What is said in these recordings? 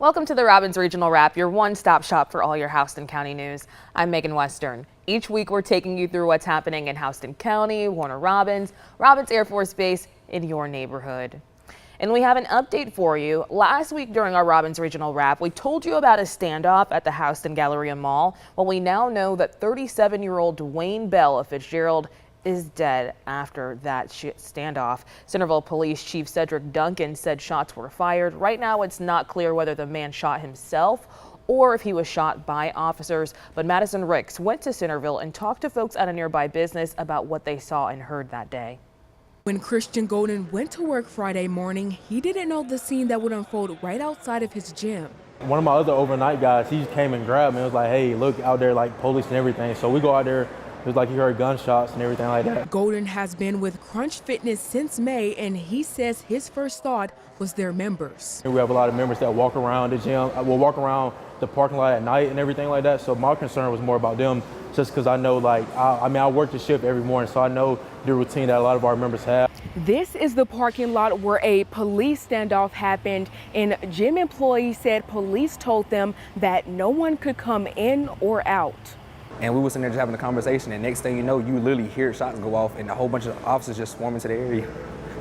Welcome to the Robbins Regional Wrap, your one-stop shop for all your Houston County news. I'm Megan Western. Each week we're taking you through what's happening in Houston County, Warner Robins, Robbins Air Force Base, in your neighborhood. And we have an update for you. Last week during our Robbins Regional Wrap, we told you about a standoff at the Houston Galleria Mall. Well, we now know that 37-year-old Dwayne Bell of Fitzgerald is dead after that standoff. Centerville Police Chief Cedric Duncan said shots were fired. Right now, it's not clear whether the man shot himself or if he was shot by officers. But Madison Ricks went to Centerville and talked to folks at a nearby business about what they saw and heard that day. When Christian Golden went to work Friday morning, he didn't know the scene that would unfold right outside of his gym. One of my other overnight guys, he just came and grabbed me. It was like, hey, look out there, like police and everything. So we go out there. It was like he heard gunshots and everything like that. Golden has been with Crunch Fitness since May, and he says his first thought was their members. We have a lot of members that walk around the gym, will walk around the parking lot at night and everything like that. So my concern was more about them, just because I know, like, I work the shift every morning, so I know the routine that a lot of our members have. This is the parking lot where a police standoff happened, and gym employees said police told them that no one could come in or out. And we were sitting there just having a conversation, and next thing you know, you literally hear shots go off and a whole bunch of officers just swarm into the area.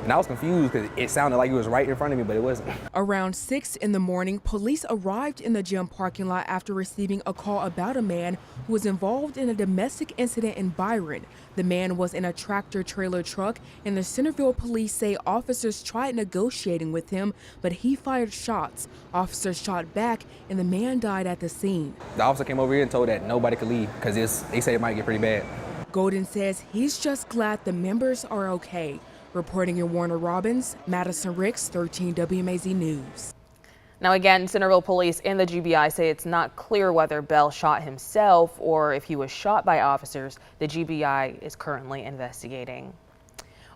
And I was confused because it sounded like it was right in front of me, but it wasn't. Around 6 in the morning, police arrived in the gym parking lot after receiving a call about a man who was involved in a domestic incident in Byron. The man was in a tractor-trailer truck, and the Centerville police say officers tried negotiating with him, but he fired shots. Officers shot back, and the man died at the scene. The officer came over here and told that nobody could leave because they said it might get pretty bad. Golden says he's just glad the members are okay. Reporting in Warner Robins, Madison Ricks, 13 WMAZ News. Now again, Centerville Police and the GBI say it's not clear whether Bell shot himself or if he was shot by officers. The GBI is currently investigating.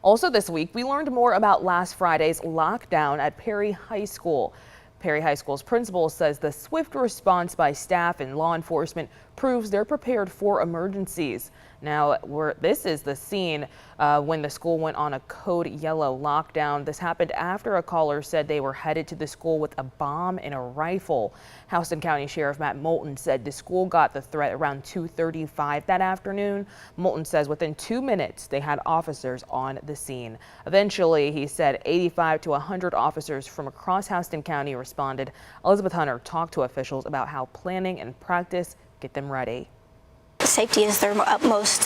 Also this week, we learned more about last Friday's lockdown at Perry High School. Perry High School's principal says the swift response by staff and law enforcement proves they're prepared for emergencies. Now, this is the scene when the school went on a code yellow lockdown. This happened after a caller said they were headed to the school with a bomb and a rifle. Houston County Sheriff Matt Moulton said the school got the threat around 2:35 that afternoon. Moulton says within 2 minutes they had officers on the scene. Eventually, he said 85 to 100 officers from across Houston County responded. Elizabeth Hunter talked to officials about how planning and practice get them ready. Safety is their utmost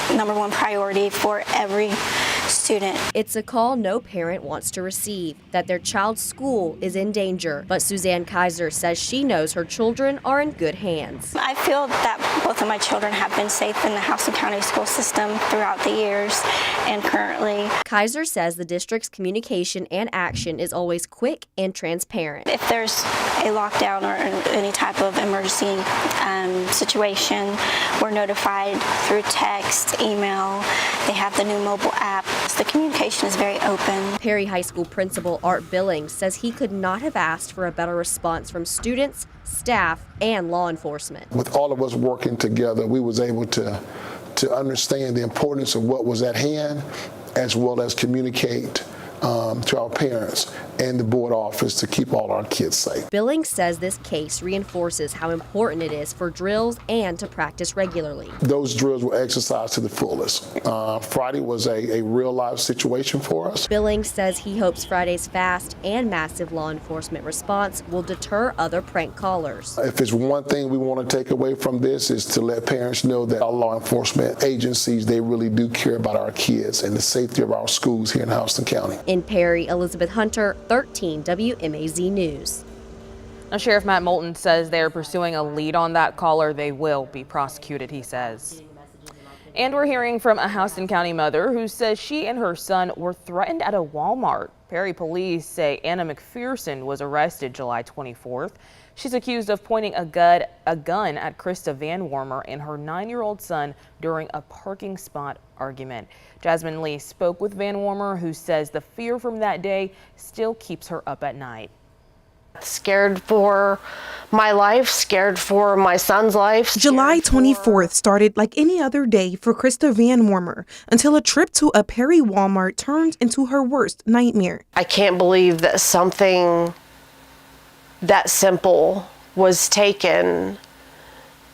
#1 priority for every student. It's a call no parent wants to receive, that their child's school is in danger. But Suzanne Kaiser says she knows her children are in good hands. I feel that both of my children have been safe in the Houston County school system throughout the years and currently. Kaiser says the district's communication and action is always quick and transparent. If there's a lockdown or any type of emergency situation, we're notified through text, email. They have the new mobile app. The communication is very open. Perry High School Principal Art Billings says he could not have asked for a better response from students, staff, and law enforcement. With all of us working together, we was able to understand the importance of what was at hand, as well as communicate to our parents and the board office to keep all our kids safe. Billings says this case reinforces how important it is for drills and to practice regularly. Those drills were exercised to the fullest. Friday was a real life situation for us. Billings says he hopes Friday's fast and massive law enforcement response will deter other prank callers. If it's one thing we want to take away from this is to let parents know that our law enforcement agencies, they really do care about our kids and the safety of our schools here in Houston County. In Perry, Elizabeth Hunter, 13 WMAZ News. Now, Sheriff Matt Moulton says they're pursuing a lead on that caller. They will be prosecuted, he says. And we're hearing from a Houston County mother who says she and her son were threatened at a Walmart. Perry police say Anna McPherson was arrested July 24th. She's accused of pointing a gun at Krista Van Warmer and her 9-year-old son during a parking spot argument. Jasmine Lee spoke with Van Warmer, who says the fear from that day still keeps her up at night. Scared for my life, scared for my son's life. July 24th started like any other day for Krista Van Warmer until a trip to a Perry Walmart turned into her worst nightmare. I can't believe that something that simple was taken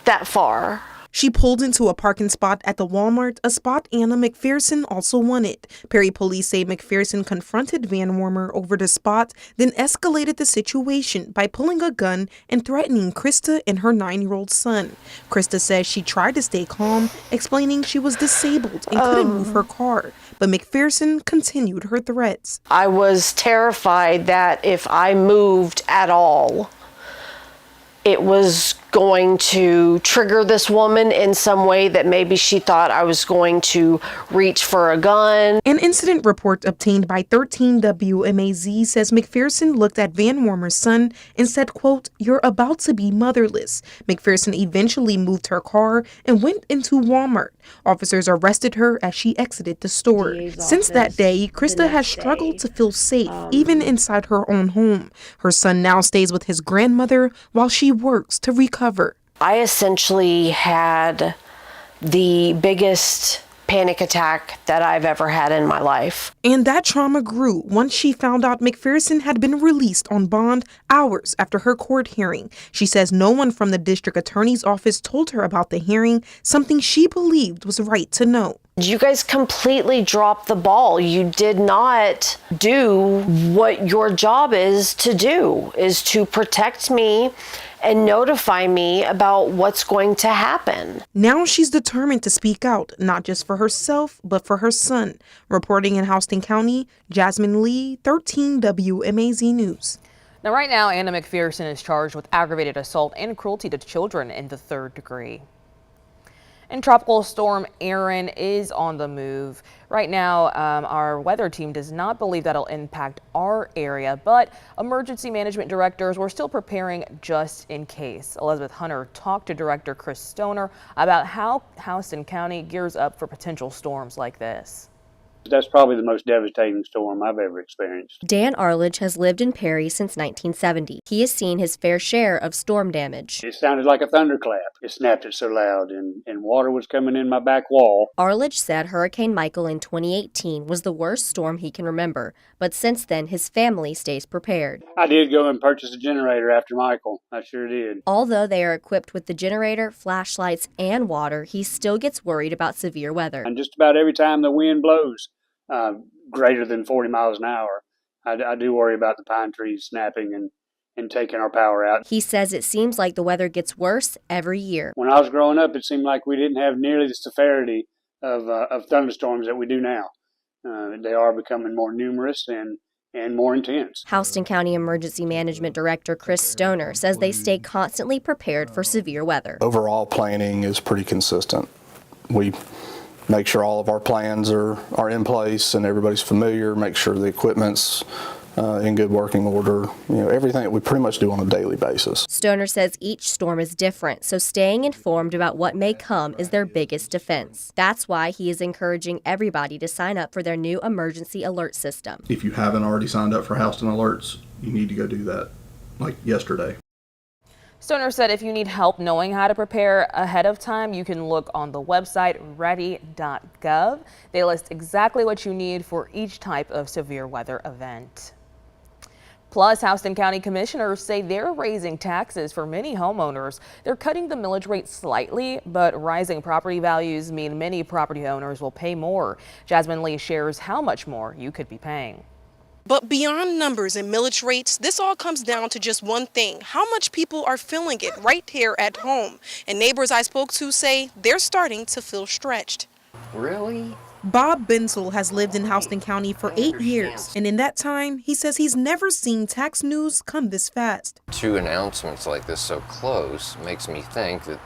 that far. She pulled into a parking spot at the Walmart, a spot Anna McPherson also wanted. Perry police say McPherson confronted Van Wormer over the spot, then escalated the situation by pulling a gun and threatening Krista and her 9-year-old son. Krista says she tried to stay calm, explaining she was disabled and couldn't move her car, but McPherson continued her threats. I was terrified that if I moved at all, it was going to trigger this woman in some way that maybe she thought I was going to reach for a gun. An incident report obtained by 13 WMAZ says McPherson looked at Van Wormer's son and said, quote, "You're about to be motherless." McPherson eventually moved her car and went into Walmart. Officers arrested her as she exited the store. Since that day, Krista has struggled to feel safe, even inside her own home. Her son now stays with his grandmother while she works to recover. I essentially had the biggest panic attack that I've ever had in my life. And that trauma grew once she found out McPherson had been released on bond hours after her court hearing. She says no one from the district attorney's office told her about the hearing, something she believed was right to know. You guys completely dropped the ball. You did not do what your job is to protect me and notify me about what's going to happen. Now she's determined to speak out, not just for herself, but for her son. Reporting in Houston County, Jasmine Lee, 13 WMAZ News. Now, right now, Anna McPherson is charged with aggravated assault and cruelty to children in the 3rd degree. And Tropical Storm Erin is on the move. Right now, our weather team does not believe that'll impact our area, but emergency management directors were still preparing just in case. Elizabeth Hunter talked to Director Chris Stoner about how Houston County gears up for potential storms like this. That's probably the most devastating storm I've ever experienced. Dan Arledge has lived in Perry since 1970. He has seen his fair share of storm damage. It sounded like a thunderclap. It snapped it so loud, and water was coming in my back wall. Arledge said Hurricane Michael in 2018 was the worst storm he can remember, but since then his family stays prepared. I did go and purchase a generator after Michael. I sure did. Although they are equipped with the generator, flashlights, and water, he still gets worried about severe weather. And just about every time the wind blows greater than 40 miles an hour, I do worry about the pine trees snapping and taking our power out. He says it seems like the weather gets worse every year. When I was growing up, it seemed like we didn't have nearly the severity of thunderstorms that we do now. They are becoming more numerous and more intense. Houston County Emergency Management Director Chris Stoner says they stay constantly prepared for severe weather. Overall planning is pretty consistent. We make sure all of our plans are in place and everybody's familiar, make sure the equipment's in good working order, everything that we pretty much do on a daily basis. Stoner says each storm is different, so staying informed about what may come is their biggest defense. That's why he is encouraging everybody to sign up for their new emergency alert system. If you haven't already signed up for Houston Alerts, you need to go do that, like yesterday. Stoner said if you need help knowing how to prepare ahead of time, you can look on the website ready.gov. They list exactly what you need for each type of severe weather event. Plus, Houston County commissioners say they're raising taxes for many homeowners. They're cutting the millage rate slightly, but rising property values mean many property owners will pay more. Jasmine Lee shares how much more you could be paying. But beyond numbers and millage rates, this all comes down to just one thing: how much people are feeling it right here at home. And neighbors I spoke to say they're starting to feel stretched. Really? Bob Bensel has lived in Houston County for 8 years, and in that time, he says he's never seen tax news come this fast. 2 announcements like this so close makes me think that,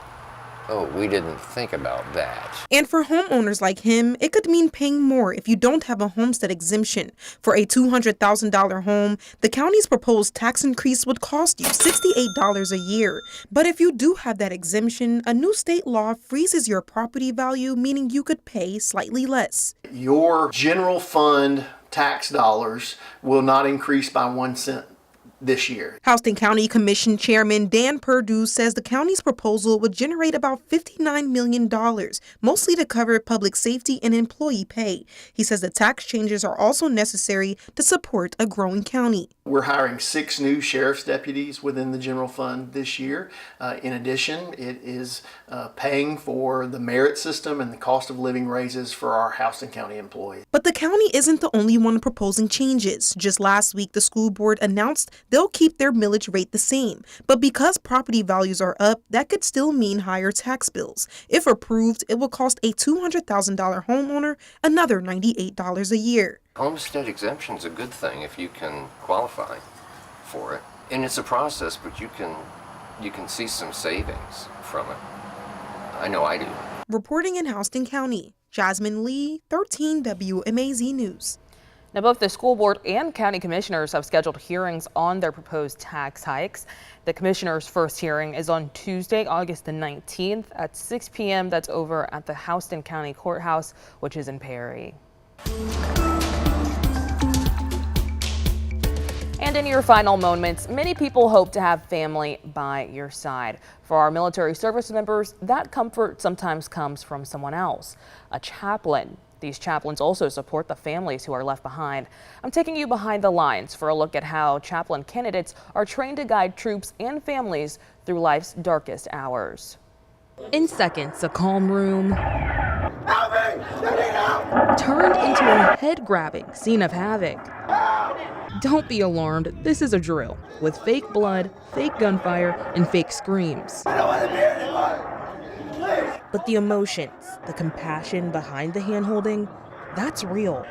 oh, we didn't think about that. And for homeowners like him, it could mean paying more if you don't have a homestead exemption. For a $200,000 home, the county's proposed tax increase would cost you $68 a year. But if you do have that exemption, a new state law freezes your property value, meaning you could pay slightly less. Your general fund tax dollars will not increase by 1 cent this year. Houston County Commission Chairman Dan Perdue says the county's proposal would generate about $59 million, mostly to cover public safety and employee pay. He says the tax changes are also necessary to support a growing county. We're hiring 6 new sheriff's deputies within the general fund this year. In addition, it is paying for the merit system and the cost of living raises for our Houston County employees. But the county isn't the only one proposing changes. Just last week, the school board announced they'll keep their millage rate the same. But because property values are up, that could still mean higher tax bills. If approved, it will cost a $200,000 homeowner another $98 a year. Homestead exemption is a good thing if you can qualify for it. And it's a process, but you can see some savings from it. I know I do. Reporting in Houston County, Jasmine Lee, 13 WMAZ News. Now, both the school board and county commissioners have scheduled hearings on their proposed tax hikes. The commissioner's first hearing is on Tuesday, August the 19th at 6 p.m. That's over at the Houston County Courthouse, which is in Perry. And in your final moments, many people hope to have family by your side. For our military service members, that comfort sometimes comes from someone else, a chaplain. These chaplains also support the families who are left behind. I'm taking you behind the lines for a look at how chaplain candidates are trained to guide troops and families through life's darkest hours. In seconds, a calm room turned into a head-grabbing scene of havoc. Don't be alarmed, this is a drill with fake blood, fake gunfire, and fake screams. But the emotions, the compassion behind the hand-holding, that's real.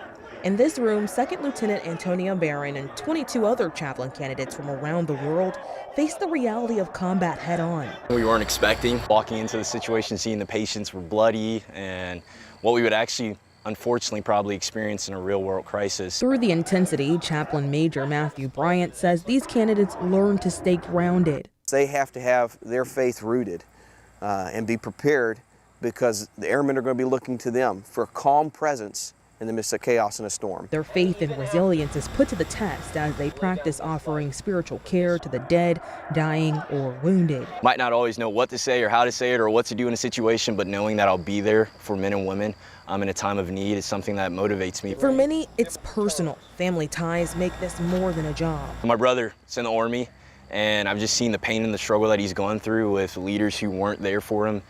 In this room, 2nd Lieutenant Antonia Barron and 22 other chaplain candidates from around the world face the reality of combat head-on. We weren't expecting walking into the situation, seeing the patients were bloody, and what we would actually unfortunately probably experience in a real-world crisis. Through the intensity, Chaplain Major Matthew Bryant says these candidates learn to stay grounded. They have to have their faith rooted and be prepared, because the airmen are going to be looking to them for a calm presence in the midst of chaos and a storm. Their faith and resilience is put to the test as they practice offering spiritual care to the dead, dying, or wounded. Might not always know what to say or how to say it or what to do in a situation, but knowing that I'll be there for men and women in a time of need is something that motivates me. For many, it's personal. Family ties make this more than a job. My brother's in the Army, and I've just seen the pain and the struggle that he's going through with leaders who weren't there for him,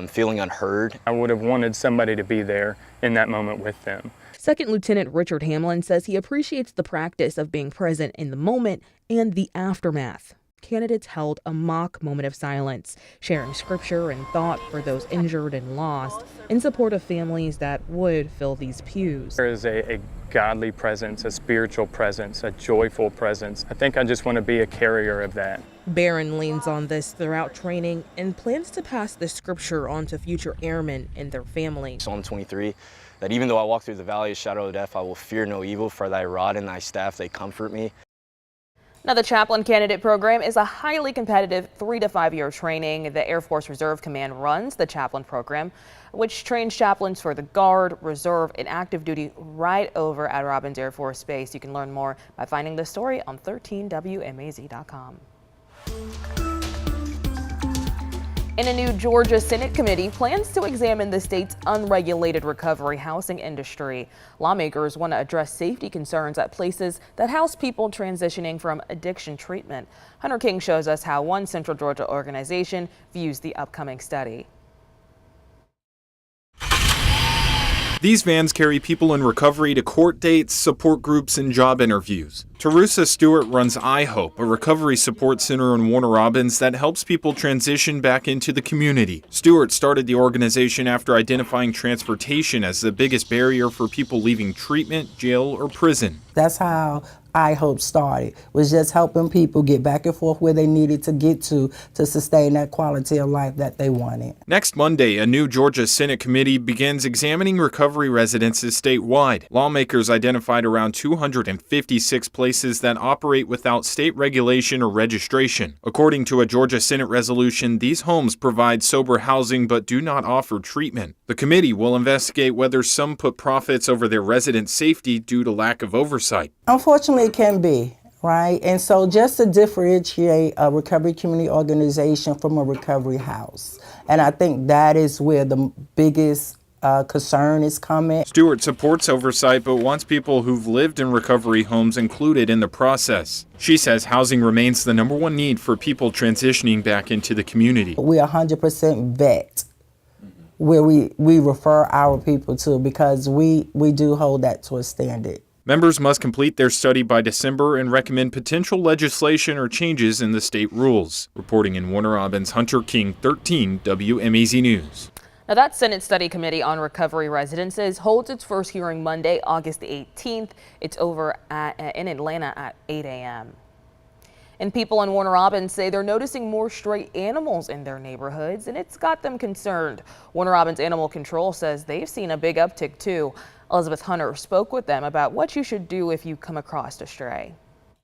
feeling unheard. I would have wanted somebody to be there in that moment with them. 2nd Lieutenant Richard Hamlin says he appreciates the practice of being present in the moment and the aftermath. Candidates held a mock moment of silence, sharing scripture and thought for those injured and lost in support of families that would fill these pews. There is a godly presence, a spiritual presence, a joyful presence. I think I just want to be a carrier of that. Barron leans on this throughout training and plans to pass the scripture on to future airmen and their families. Psalm 23, that even though I walk through the valley of shadow of death, I will fear no evil, for thy rod and thy staff, they comfort me. Now, the chaplain candidate program is a highly competitive 3 to 5 year training. The Air Force Reserve Command runs the chaplain program, which trains chaplains for the Guard, Reserve, and active duty right over at Robins Air Force Base. You can learn more by finding this story on 13WMAZ.com. And a new Georgia Senate committee plans to examine the state's unregulated recovery housing industry. Lawmakers want to address safety concerns at places that house people transitioning from addiction treatment. Hunter King shows us how one Central Georgia organization views the upcoming study. These vans carry people in recovery to court dates, support groups, and job interviews. Teresa Stewart runs iHope, a recovery support center in Warner Robins that helps people transition back into the community. Stewart started the organization after identifying transportation as the biggest barrier for people leaving treatment, jail, or prison. That's how iHope started, was just helping people get back and forth where they needed to get to sustain that quality of life that they wanted. Next Monday, a new Georgia Senate committee begins examining recovery residences statewide. Lawmakers identified around 256 places that operate without state regulation or registration. According to a Georgia Senate resolution, these homes provide sober housing but do not offer treatment. The committee will investigate whether some put profits over their resident safety due to lack of oversight. Unfortunately, it can be. right? And so just to differentiate a recovery community organization from a recovery house. And I think that is where the biggest concern is coming. Stewart supports oversight but wants people who've lived in recovery homes included in the process. She says housing remains the #1 need for people transitioning back into the community. We 100% vet where we refer our people to, because we do hold that to a standard. Members must complete their study by December and recommend potential legislation or changes in the state rules. Reporting in Warner Robins, Hunter King, 13 WMAZ News. Now, that Senate Study Committee on Recovery Residences holds its first hearing Monday, August the 18th. It's over in Atlanta at 8 a.m. And people in Warner Robins say they're noticing more stray animals in their neighborhoods, and it's got them concerned. Warner Robins Animal Control says they've seen a big uptick too. Elizabeth Hunter spoke with them about what you should do if you come across a stray.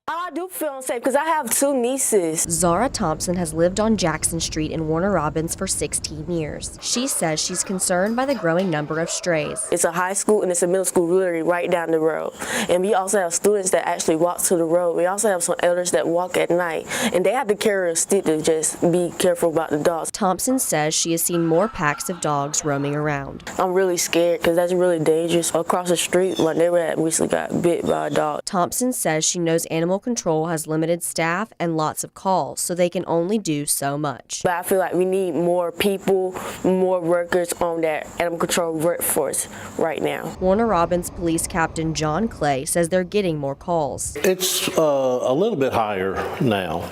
I do feel unsafe because I have 2 nieces. Zara Thompson has lived on Jackson Street in Warner Robins for 16 years. She says she's concerned by the growing number of strays. It's a high school and it's a middle school literally right down the road. And we also have students that actually walk to the road. We also have some elders that walk at night, and they have to carry a stick to just be careful about the dogs. Thompson says she has seen more packs of dogs roaming around. I'm really scared because that's really dangerous. Across the street, my neighbor recently got bit by a dog. Thompson says she knows Animal Control has limited staff and lots of calls, so they can only do so much. But I feel like we need more people, more workers on that animal control workforce right now. Warner Robins Police Captain John Clay says they're getting more calls. It's a little bit higher now.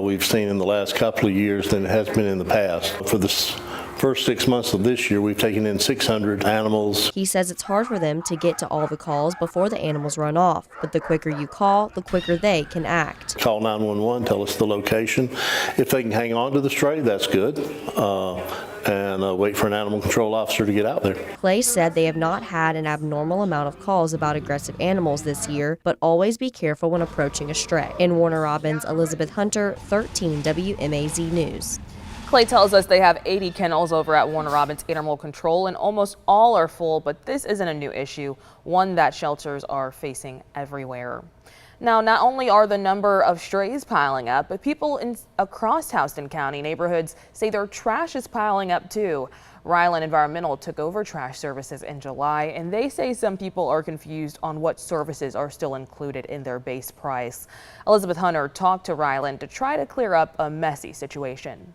We've seen in the last couple of years than it has been in the past. For this first 6 months of this year, we've taken in 600 animals. He says it's hard for them to get to all the calls before the animals run off, but the quicker you call, the quicker they can act. Call 911, tell us the location. If they can hang on to the stray, that's good. And wait for an animal control officer to get out there. Clay said they have not had an abnormal amount of calls about aggressive animals this year, but always be careful when approaching a stray. In Warner Robins, Elizabeth Hunter, 13 WMAZ News. Clay tells us they have 80 kennels over at Warner Robins Animal Control, and almost all are full, but this isn't a new issue, one that shelters are facing everywhere. Now, not only are the number of strays piling up, but people across Houston County neighborhoods say their trash is piling up too. Ryland Environmental took over trash services in July, and they say some people are confused on what services are still included in their base price. Elizabeth Hunter talked to Ryland to try to clear up a messy situation.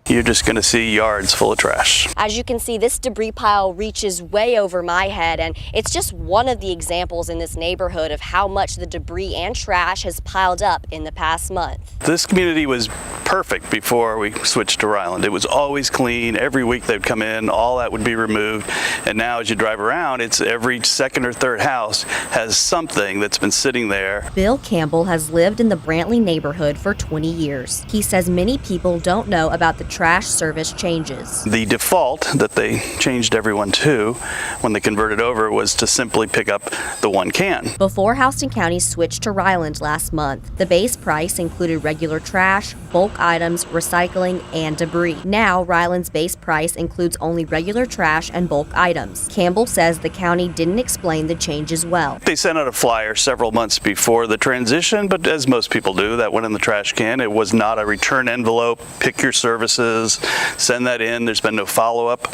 You're just going to see yards full of trash. As you can see, this debris pile reaches way over my head, and it's just one of the examples in this neighborhood of how much the debris and trash has piled up in the past month. This community was perfect before we switched to Ryland. It was always clean. Every week they'd come in, all that would be removed. And now as you drive around, it's every second or third house has something that's been sitting there. Bill Campbell has lived in the Brantley neighborhood for 20 years. He says many people don't know about the trash service changes. The default that they changed everyone to when they converted over was to simply pick up the 1 can. Before Houston County switched to Ryland last month, the base price included regular trash, bulk items, recycling, and debris. Now, Ryland's base price includes only regular trash and bulk items. Campbell says the county didn't explain the changes well. They sent out a flyer several months before the transition, but as most people do, that went in the trash can. It was not a return envelope, pick your services, send that in. There's been no follow-up.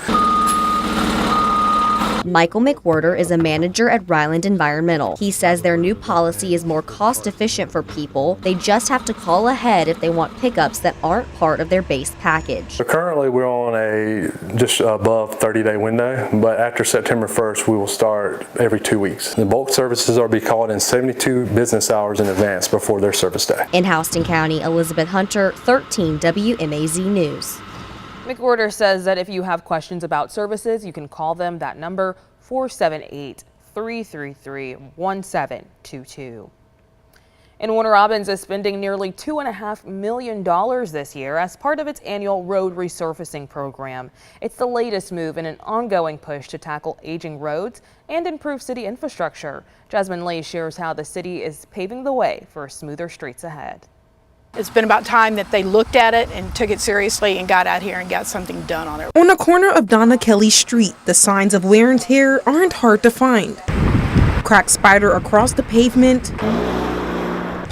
Michael McWhorter is a manager at Ryland Environmental. He says their new policy is more cost efficient for people. They just have to call ahead if they want pickups that aren't part of their base package. So currently we're on a just above 30-day window, but after September 1st we will start every 2 weeks. The bulk services are to be called in 72 business hours in advance before their service day. In Houston County, Elizabeth Hunter, 13 WMAZ News. McWhorter says that if you have questions about services, you can call them. That number, 478-333-1722. And Warner Robins is spending nearly $2.5 million this year as part of its annual road resurfacing program. It's the latest move in an ongoing push to tackle aging roads and improve city infrastructure. Jasmine Lee shares how the city is paving the way for smoother streets ahead. It's been about time that they looked at it and took it seriously and got out here and got something done on it. On the corner of Donna Kelly Street, the signs of wear and tear aren't hard to find. Cracked spider across the pavement,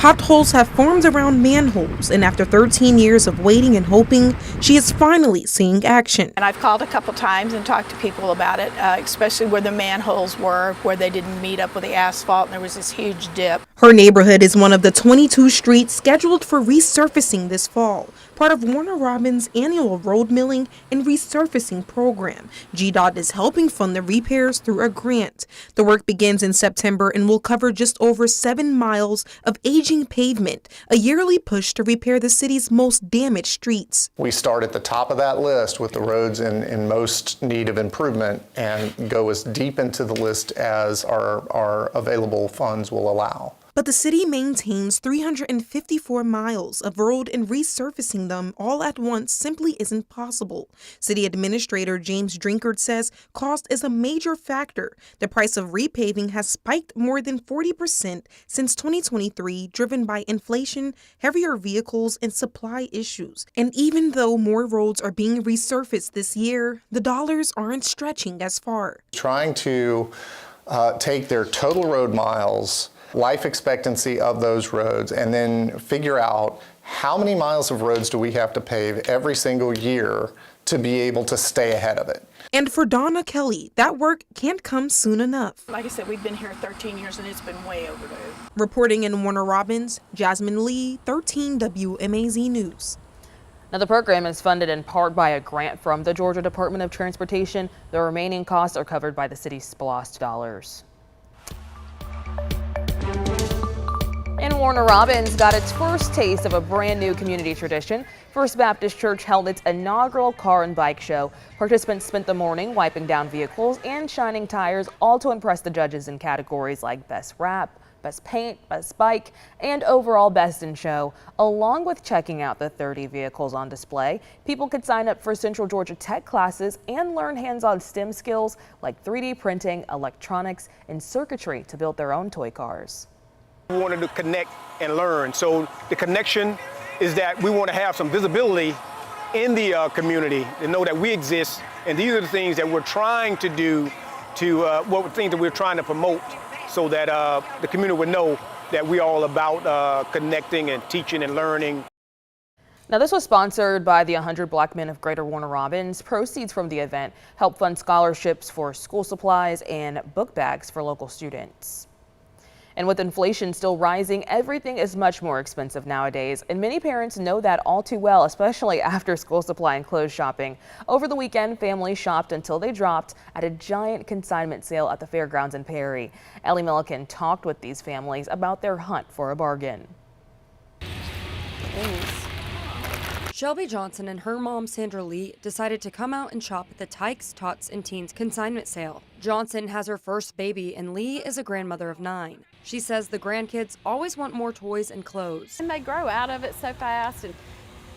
Potholes have formed around manholes, and after 13 years of waiting and hoping, she is finally seeing action. And I've called a couple times and talked to people about it, especially where the manholes were, where they didn't meet up with the asphalt and there was this huge dip. Her neighborhood is one of the 22 streets scheduled for resurfacing this fall, part of Warner Robins' annual road milling and resurfacing program. GDOT is helping fund the repairs through a grant. The work begins in September and will cover just over 7 miles of aging pavement, a yearly push to repair the city's most damaged streets. We start at the top of that list with the roads in most need of improvement and go as deep into the list as our available funds will allow. But the city maintains 354 miles of road, and resurfacing them all at once simply isn't possible. City Administrator James Drinkard says cost is a major factor. The price of repaving has spiked more than 40% since 2023, driven by inflation, heavier vehicles, and supply issues. And even though more roads are being resurfaced this year, the dollars aren't stretching as far. Trying to take their total road miles, life expectancy of those roads, and then figure out how many miles of roads do we have to pave every single year to be able to stay ahead of it. And for Donna Kelly, that work can't come soon enough. Like I said, we've been here 13 years and it's been way overdue. Reporting in Warner Robins, Jasmine Lee, 13 WMAZ News. Now, the program is funded in part by a grant from the Georgia Department of Transportation. The remaining costs are covered by the city's SPLOST dollars. And Warner Robins got its first taste of a brand new community tradition. First Baptist Church held its inaugural car and bike show. Participants spent the morning wiping down vehicles and shining tires, all to impress the judges in categories like Best Wrap, Best Paint, Best Bike, and overall Best in Show. Along with checking out the 30 vehicles on display, people could sign up for Central Georgia Tech classes and learn hands-on STEM skills like 3D printing, electronics, and circuitry to build their own toy cars. We wanted to connect and learn. So the connection is that we want to have some visibility in the community and know that we exist. And these are the things that we're trying to do things that we're trying to promote so that the community would know that we're all about connecting and teaching and learning. Now, this was sponsored by the 100 Black Men of Greater Warner Robins. Proceeds from the event help fund scholarships for school supplies and book bags for local students. And with inflation still rising, everything is much more expensive nowadays, and many parents know that all too well, especially after school supply and clothes shopping. Over the weekend, families shopped until they dropped at a giant consignment sale at the fairgrounds in Perry. Ellie Milliken talked with these families about their hunt for a bargain. Shelby Johnson and her mom, Sandra Lee, decided to come out and shop at the Tykes, Tots, and Teens consignment sale. Johnson has her first baby, and Lee is a grandmother of 9. She says the grandkids always want more toys and clothes. And they grow out of it so fast, and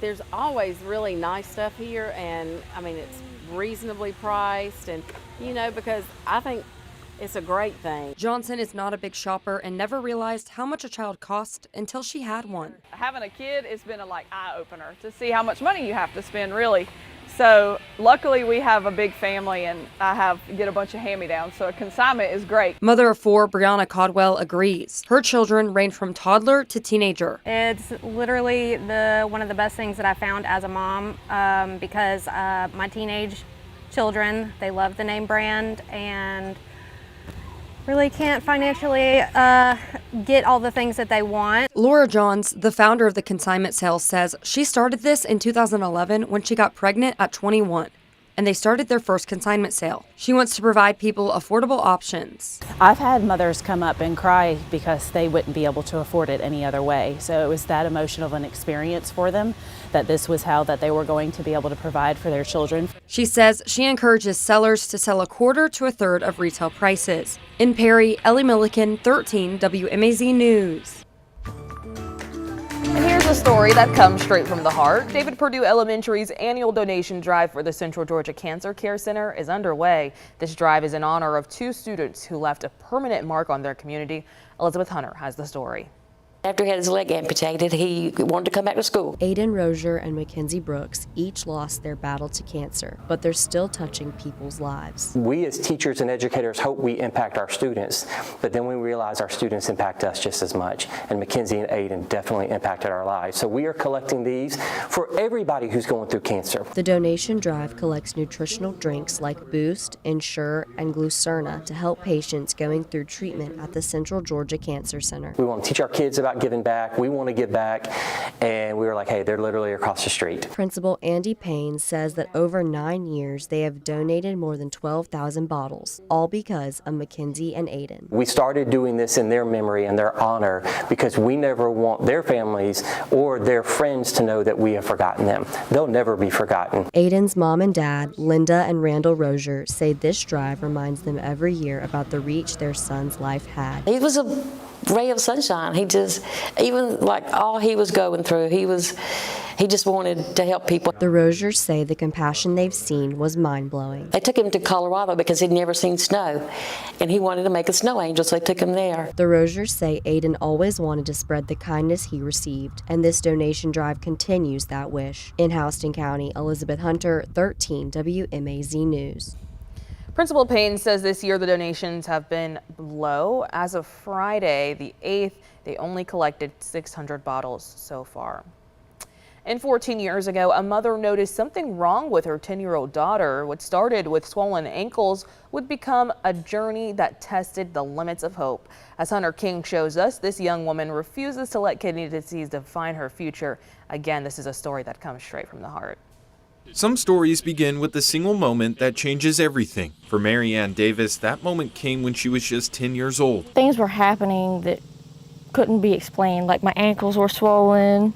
there's always really nice stuff here, and I mean, it's reasonably priced, and you know, because I think it's a great thing. Johnson is not a big shopper and never realized how much a child cost until she had one. Having a kid, it's been a eye-opener to see how much money you have to spend, really. So luckily we have a big family, and I get a bunch of hand-me-downs, so a consignment is great. Mother of 4, Brianna Codwell, agrees. Her children range from toddler to teenager. It's literally one of the best things that I found as a mom because my teenage children, they love the name brand and really can't financially get all the things that they want. Laura Johns, the founder of the consignment sale, says she started this in 2011 when she got pregnant at 21, and they started their first consignment sale. She wants to provide people affordable options. I've had mothers come up and cry because they wouldn't be able to afford it any other way. So it was that emotional of an experience for them that this was how that they were going to be able to provide for their children. She says she encourages sellers to sell a quarter to a third of retail prices. In Perry, Ellie Milliken, 13 WMAZ News. And here's a story that comes straight from the heart. David Perdue Elementary's annual donation drive for the Central Georgia Cancer Care Center is underway. This drive is in honor of 2 students who left a permanent mark on their community. Elizabeth Hunter has the story. After he had his leg amputated, he wanted to come back to school. Aiden Rozier and Mackenzie Brooks each lost their battle to cancer, but they're still touching people's lives. We as teachers and educators hope we impact our students, but then we realize our students impact us just as much. And Mackenzie and Aiden definitely impacted our lives. So we are collecting these for everybody who's going through cancer. The donation drive collects nutritional drinks like Boost, Ensure, and Glucerna to help patients going through treatment at the Central Georgia Cancer Center. We want to teach our kids about giving back. We want to give back. And we were like, hey, they're literally across the street. Principal Andy Payne says that over 9 years, they have donated more than 12,000 bottles, all because of Mackenzie and Aiden. We started doing this in their memory and their honor because we never want their families or their friends to know that we have forgotten them. They'll never be forgotten. Aiden's mom and dad, Linda and Randall Rozier, say this drive reminds them every year about the reach their son's life had. He was a ray of sunshine. He just, even like all he was going through, he just wanted to help people. The Roziers say the compassion they've seen was mind-blowing. They took him to Colorado because he'd never seen snow, and he wanted to make a snow angel, so they took him there. The Roziers say Aiden always wanted to spread the kindness he received, and this donation drive continues that wish. In Houston County, Elizabeth Hunter, 13 WMAZ News. Principal Payne says this year the donations have been low. As of Friday, the 8th, they only collected 600 bottles so far. And 14 years ago, a mother noticed something wrong with her 10-year-old daughter. What started with swollen ankles would become a journey that tested the limits of hope. As Hunter King shows us, this young woman refuses to let kidney disease define her future. Again, this is a story that comes straight from the heart. Some stories begin with a single moment that changes everything. For Mary Ann Davis, that moment came when she was just 10 years old. Things were happening that couldn't be explained, like my ankles were swollen.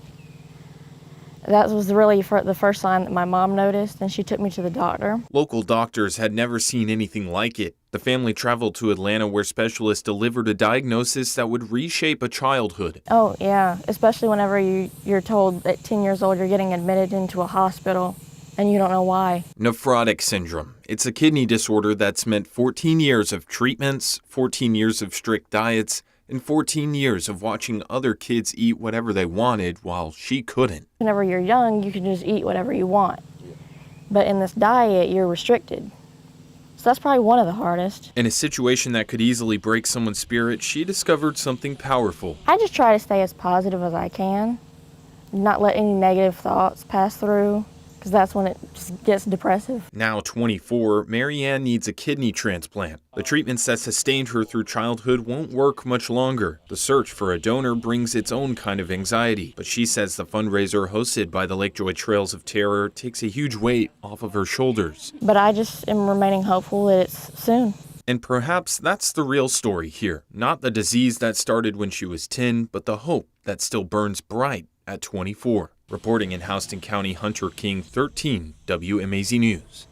That was really the first sign that my mom noticed, and she took me to the doctor. Local doctors had never seen anything like it. The family traveled to Atlanta where specialists delivered a diagnosis that would reshape a childhood. Oh, yeah, especially whenever you're told at 10 years old you're getting admitted into a hospital and you don't know why. Nephrotic syndrome. It's a kidney disorder that's meant 14 years of treatments, 14 years of strict diets, and 14 years of watching other kids eat whatever they wanted while she couldn't. Whenever you're young, you can just eat whatever you want. But in this diet, you're restricted. So that's probably one of the hardest. In a situation that could easily break someone's spirit, she discovered something powerful. I just try to stay as positive as I can, not let any negative thoughts pass through, because that's when it just gets depressive. Now 24, Mary Ann needs a kidney transplant. The treatments that sustained her through childhood won't work much longer. The search for a donor brings its own kind of anxiety, but she says the fundraiser hosted by the Lakejoy Trails of Terror takes a huge weight off of her shoulders. But I just am remaining hopeful that it's soon. And perhaps that's the real story here. Not the disease that started when she was 10, but the hope that still burns bright at 24. Reporting in Houston County, Hunter King, 13 WMAZ News.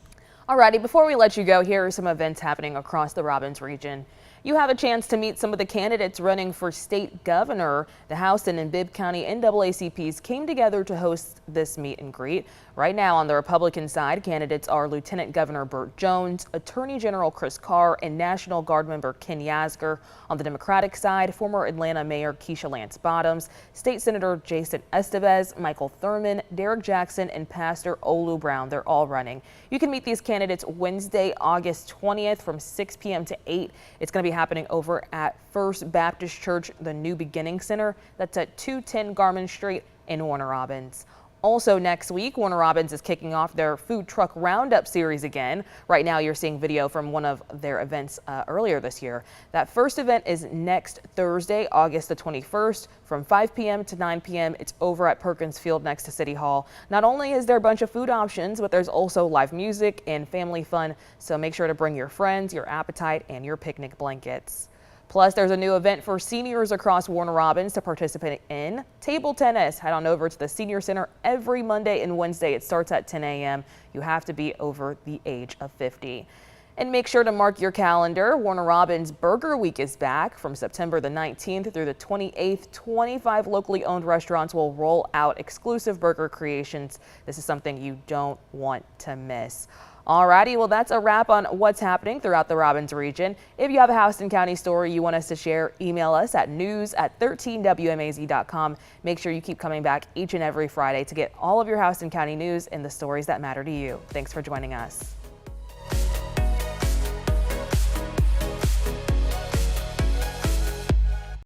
Alrighty, before we let you go, here are some events happening across the Robbins region. You have a chance to meet some of the candidates running for state governor. The Houston and Bibb County NAACPs came together to host this meet and greet. Right now on the Republican side, candidates are Lieutenant Governor Burt Jones, Attorney General Chris Carr, and National Guard member Ken Yasgur. On the Democratic side, former Atlanta Mayor Keisha Lance Bottoms, State Senator Jason Estevez, Michael Thurman, Derek Jackson, and Pastor Olu Brown. They're all running. You can meet these candidates Wednesday, August 20th from 6 p.m. to 8. It's going to be happening over at First Baptist Church, the New Beginning Center. That's at 210 Garmin Street in Warner Robins. Also next week, Warner Robins is kicking off their Food Truck Roundup series again. Right now, you're seeing video from one of their events earlier this year. That first event is next Thursday, August the 21st, from 5 p.m. to 9 p.m. It's over at Perkins Field next to City Hall. Not only is there a bunch of food options, but there's also live music and family fun. So make sure to bring your friends, your appetite, and your picnic blankets. Plus, there's a new event for seniors across Warner Robins to participate in, table tennis. Head on over to the Senior Center every Monday and Wednesday. It starts at 10 a.m. You have to be over the age of 50. And make sure to mark your calendar. Warner Robins Burger Week is back from September the 19th through the 28th. 25 locally owned restaurants will roll out exclusive burger creations. This is something you don't want to miss. Alrighty, well, that's a wrap on what's happening throughout the Robbins region. If you have a Houston County story you want us to share, email us at news@13wmaz.com. Make sure you keep coming back each and every Friday to get all of your Houston County news and the stories that matter to you. Thanks for joining us.